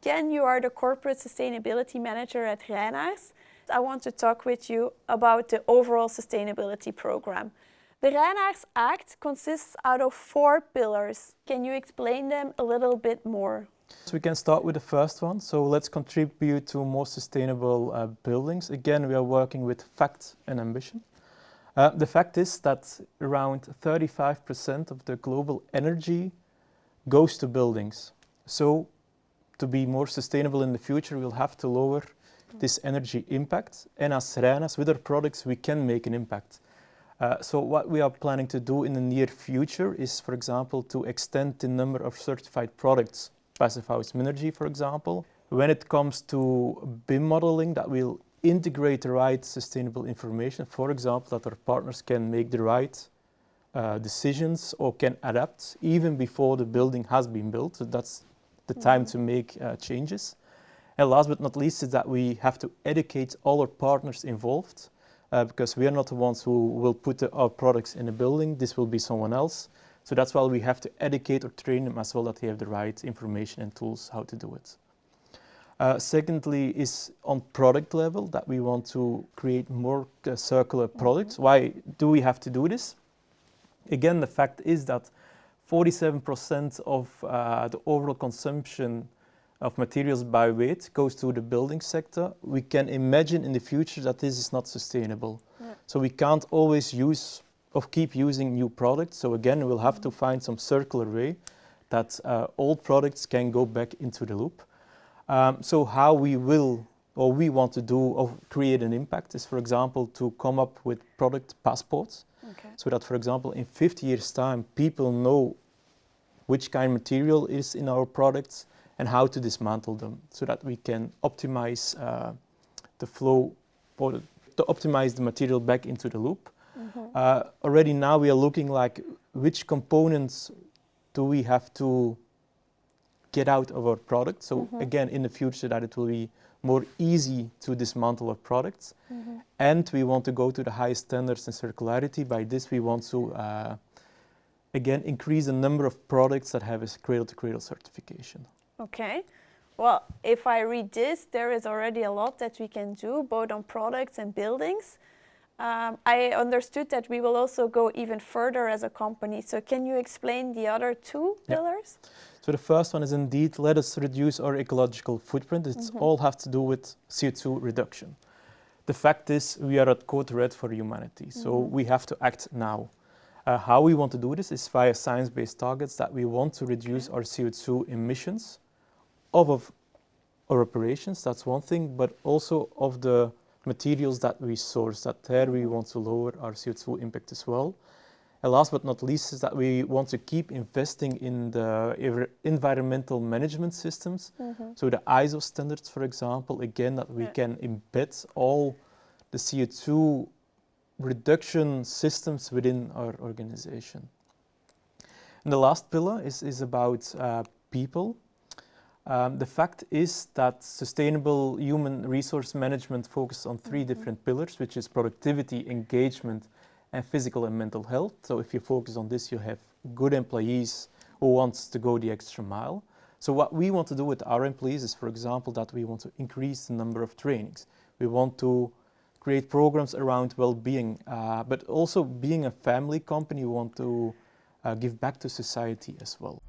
Ken, you are the Corporate Sustainability Manager at Reynaers. I want to talk with you about the overall sustainability program. The Reynaers Act consists out of 4 pillars. Can you explain them a little bit more? So we can start with the first one. So let's contribute to more sustainable buildings. Again, we are working with fact and ambition. The fact is that around 35% of the global energy goes to buildings. So to be more sustainable in the future, we'll have to lower this energy impact. And as Reynaers, with our products, we can make an impact. So what we are planning to do in the near future is, for example, to extend the number of certified products, passive house Minergie, for example. When it comes to BIM modeling, that will integrate the right sustainable information. For example, that our partners can make the right decisions or can adapt even before the building has been built. So that's the time to make changes. And last but not least is that we have to educate all our partners involved because we are not the ones who will put our products in a building. This will be someone else. So that's why we have to educate or train them as well, that they have the right information and tools how to do it. Secondly is on product level, that we want to create more circular products. Why do we have to do this? Again, the fact is that 47% of the overall consumption of materials by weight goes to the building sector. We can imagine in the future that this is not sustainable. Yeah. So we can't always use or keep using new products. So again, we'll have to find some circular way that old products can go back into the loop. So how we will, or we want to do or create an impact is, for example, to come up with product passports. Okay. So that, for example, in 50 years' time, people know which kind of material is in our products and how to dismantle them, so that we can optimize the flow or to optimize the material back into the loop. Already now we are looking like which components do we have to get out of our product. So again, in the future that it will be more easy to dismantle our products. And we want to go to the highest standards in circularity. By this we want to again increase the number of products that have a cradle-to-cradle certification. Okay. Well, if I read this, there is already a lot that we can do, both on products and buildings. I understood that we will also go even further as a company. So can you explain the other 2 pillars? So the first one is indeed, let us reduce our ecological footprint. It's all have to do with CO2 reduction. The fact is, we are at code red for humanity. So we have to act now. How we want to do this is via science-based targets, that we want to reduce our CO2 emissions of our operations, that's one thing, but also of the materials that we source, that there we want to lower our CO2 impact as well. And last but not least is that we want to keep investing in the environmental management systems. So the ISO standards, for example, again, that we can embed all the CO2 reduction systems within our organization. And the last pillar is about people. The fact is that sustainable human resource management focuses on 3 different pillars, which is productivity, engagement, and physical and mental health. So if you focus on this, you have good employees who want to go the extra mile. So what we want to do with our employees is, for example, that we want to increase the number of trainings. We want to create programs around well-being, but also being a family company, we want to give back to society as well.